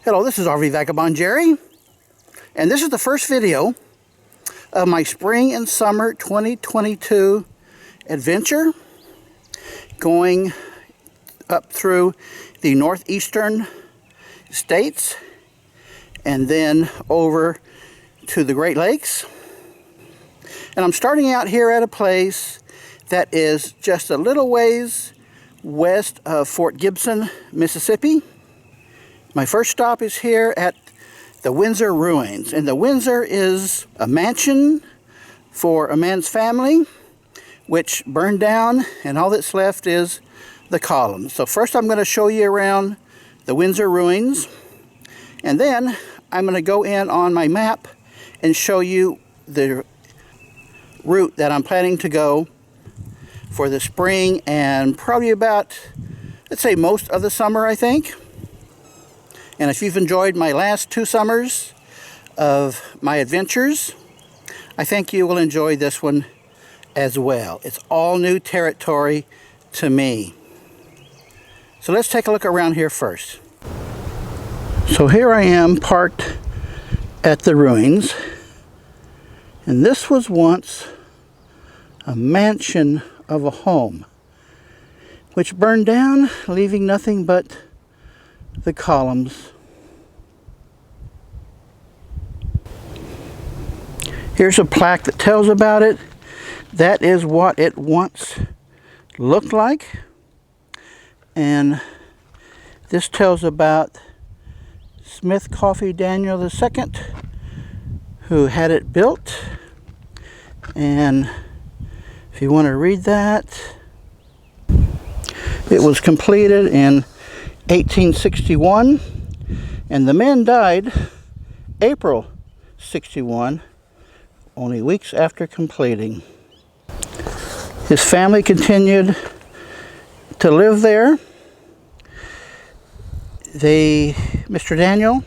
Hello, this is RV Vagabond Jerry, and this is the first video of my spring and summer 2022 adventure going up through the northeastern states and then over to the Great Lakes. And I'm starting out here at a place that is just a little ways west of Fort Gibson, Mississippi. My first stop is here at the Windsor ruins, and the Windsor is a mansion for a man's family which burned down, and all that's left is the columns. So first I'm going to show you around the Windsor ruins, and then I'm going to go in on my map and show you the route that I'm planning to go for the spring and probably about, let's say, most of the summer, I think. And if you've enjoyed my last 2 summers of my adventures, I think you will enjoy this one as well. It's all new territory to me. So let's take a look around here first. So here I am parked at the ruins, and this was once a mansion of a home which burned down, leaving nothing but the columns. Here's a plaque that tells about it. That is what it once looked like. And this tells about Smith Coffee Daniel II, who had it built. And if you want to read that, it was completed in 1861, and the man died April 61, only weeks after completing. His family continued to live there. Mr. Daniel,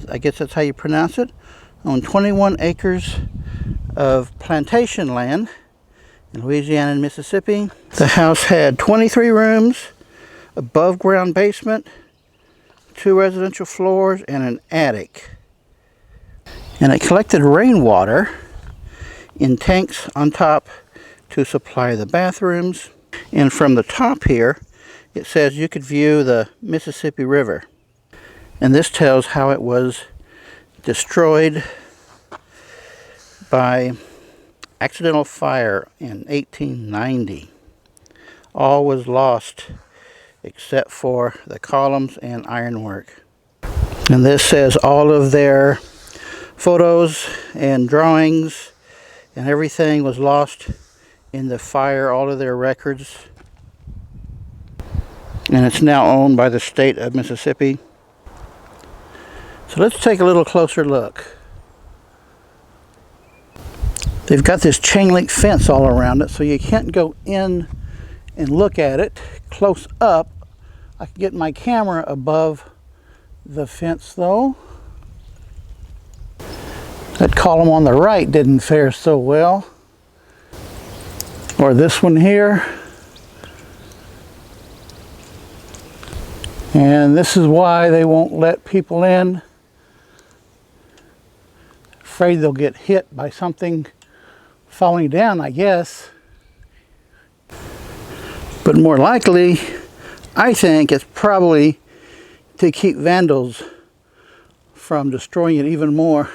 I guess that's how you pronounce it, owned 21 acres of plantation land in Louisiana and Mississippi. The house had 23 rooms, above ground basement, 2 residential floors, and an attic. And it collected rainwater in tanks on top to supply the bathrooms. And from the top here, it says you could view the Mississippi River. And this tells how it was destroyed by accidental fire in 1890. All was lost except for the columns and ironwork. And this says all of their photos and drawings and everything was lost in the fire, all of their records. And it's now owned by the state of Mississippi. So let's take a little closer look. They've got this chain link fence all around it, so you can't go in and look at it close up. I can get my camera above the fence though. That column on the right didn't fare so well. Or this one here. And this is why they won't let people in. Afraid they'll get hit by something falling down, I guess. But more likely, I think it's probably to keep vandals from destroying it even more.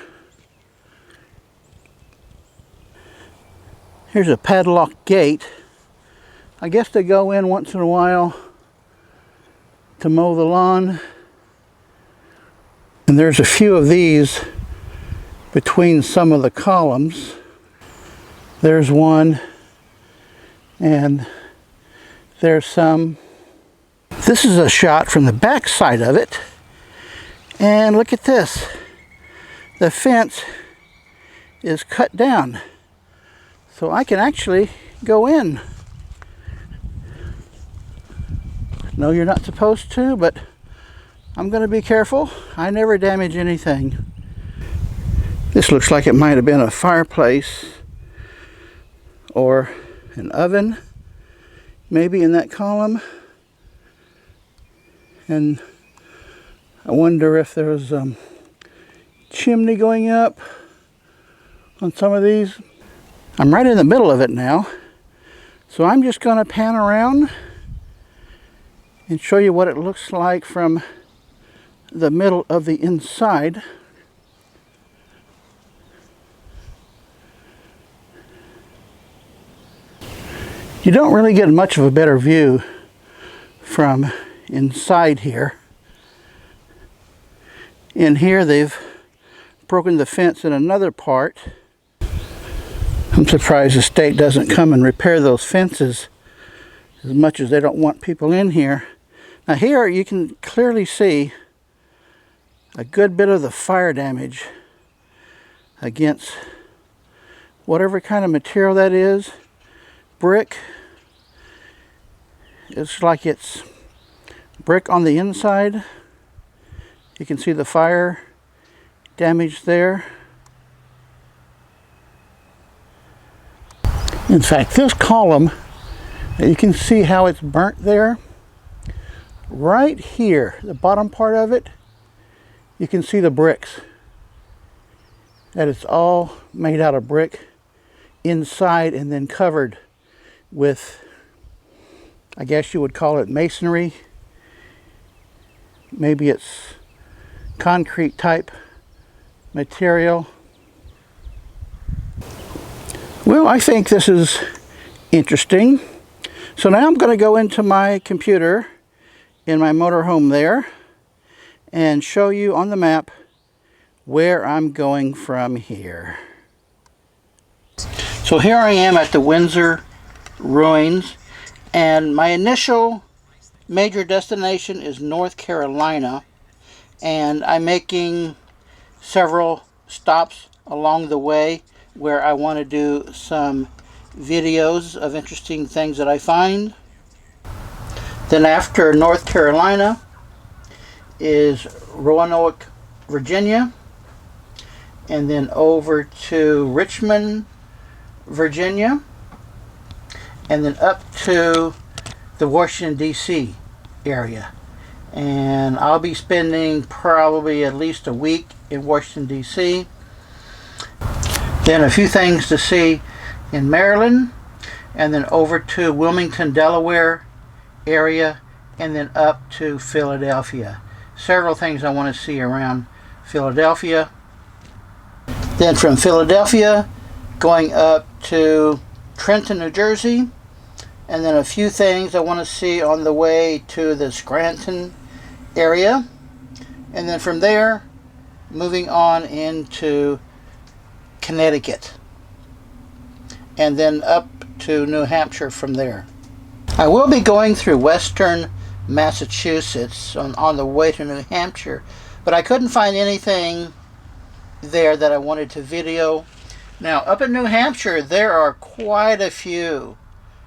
Here's a padlock gate. I guess they go in once in a while to mow the lawn. And there's a few of these between some of the columns. There's one, and there's some. This is a shot from the back side of it, and look at this. The fence is cut down, so I can actually go in. No, you're not supposed to, but I'm going to be careful. I never damage anything. This looks like it might have been a fireplace or an oven, maybe in that column. And I wonder if there's chimney going up on some of these. I'm right in the middle of it now, so I'm just going to pan around and show you what it looks like from the middle of the inside. You don't really get much of a better view from inside here. In here they've broken the fence in another part. I'm surprised the state doesn't come and repair those fences as much as they don't want people in here. Now here you can clearly see a good bit of the fire damage against whatever kind of material that is. Brick. It's like it's brick on the inside. You can see the fire damage there. In fact, this column, you can see how it's burnt there. Right here, the bottom part of it, you can see the bricks. That it's all made out of brick inside and then covered with, I guess you would call it masonry. Maybe it's concrete type material. Well, I think this is interesting. So now I'm going to go into my computer in my motorhome there and show you on the map where I'm going from here. So here I am at the Windsor ruins, and my initial major destination is North Carolina, and I'm making several stops along the way where I want to do some videos of interesting things that I find. Then after North Carolina is Roanoke, Virginia, and then over to Richmond, Virginia, and then up to the Washington, D.C. area. And I'll be spending probably at least a week in Washington, D.C. Then a few things to see in Maryland, and then over to Wilmington, Delaware area, and then up to Philadelphia. Several things I want to see around Philadelphia. Then from Philadelphia, going up to Trenton, New Jersey, and then a few things I want to see on the way to the Scranton area. And then from there, moving on into Connecticut, and then up to New Hampshire from there. I will be going through western Massachusetts on the way to New Hampshire, but I couldn't find anything there that I wanted to video. Now, up in New Hampshire, there are quite a few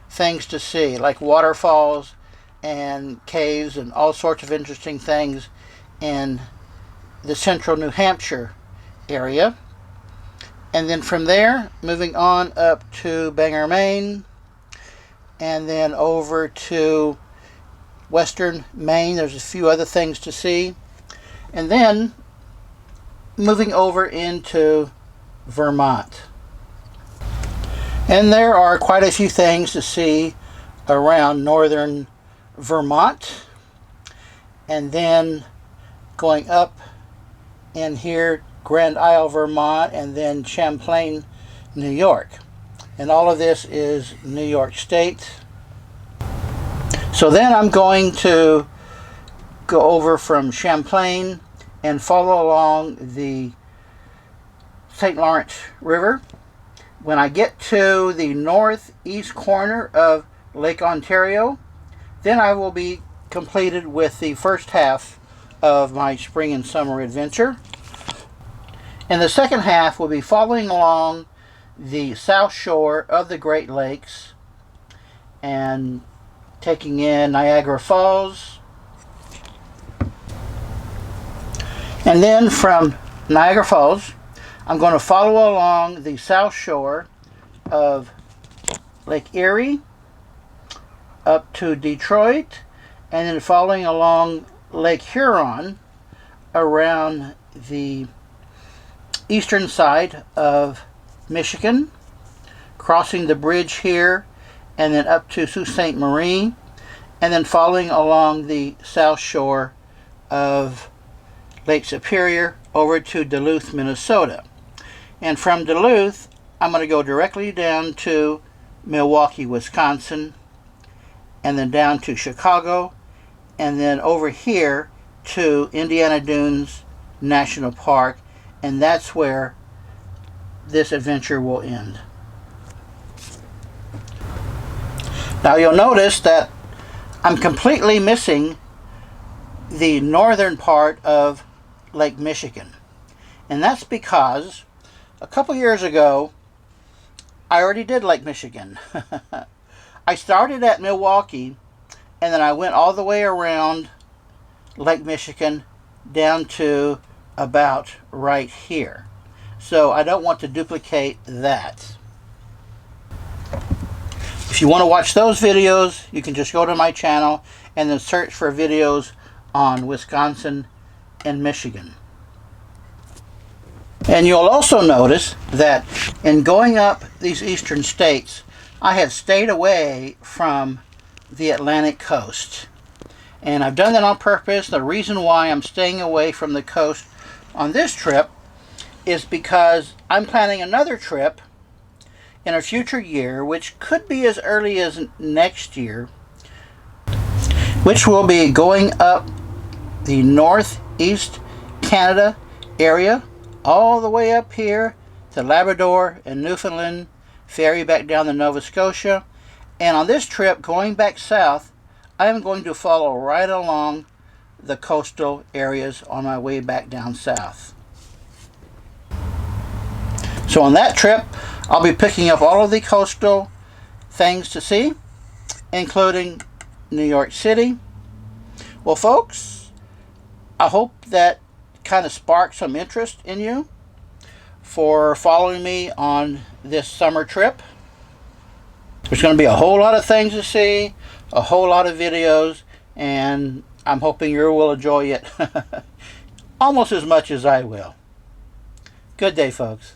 things to see, like waterfalls and caves and all sorts of interesting things in the central New Hampshire area. And then from there, moving on up to Bangor, Maine, and then over to western Maine. There's a few other things to see. And then moving over into Vermont. And there are quite a few things to see around northern Vermont. And then going up in here, Grand Isle, Vermont, and then Champlain, New York. And all of this is New York State. So then I'm going to go over from Champlain and follow along the St. Lawrence River. When I get to the northeast corner of Lake Ontario, then I will be completed with the first half of my spring and summer adventure. And the second half will be following along the south shore of the Great Lakes and taking in Niagara Falls. And then from Niagara Falls, I'm going to follow along the south shore of Lake Erie up to Detroit, and then following along Lake Huron around the eastern side of Michigan, crossing the bridge here, and then up to Sault Ste. Marie, and then following along the south shore of Lake Superior over to Duluth, Minnesota. And from Duluth, I'm going to go directly down to Milwaukee, Wisconsin, and then down to Chicago, and then over here to Indiana Dunes National Park, and that's where this adventure will end. Now you'll notice that I'm completely missing the northern part of Lake Michigan, and that's because a couple years ago I already did Lake Michigan. I started at Milwaukee, and then I went all the way around Lake Michigan down to about right here. So I don't want to duplicate that. If you want to watch those videos, you can just go to my channel and then search for videos on Wisconsin and Michigan. And you'll also notice that in going up these eastern states, I have stayed away from the Atlantic coast. And I've done that on purpose. The reason why I'm staying away from the coast on this trip is because I'm planning another trip in a future year, which could be as early as next year, which will be going up the northeast Canada area, all the way up here to Labrador and Newfoundland, ferry back down to Nova Scotia. And on this trip, going back south, I am going to follow right along the coastal areas on my way back down south. So on that trip, I'll be picking up all of the coastal things to see, including New York City. Well, folks, I hope that kind of sparked some interest in you for following me on this summer trip. There's going to be a whole lot of things to see, a whole lot of videos, and I'm hoping you will enjoy it almost as much as I will. Good day, folks.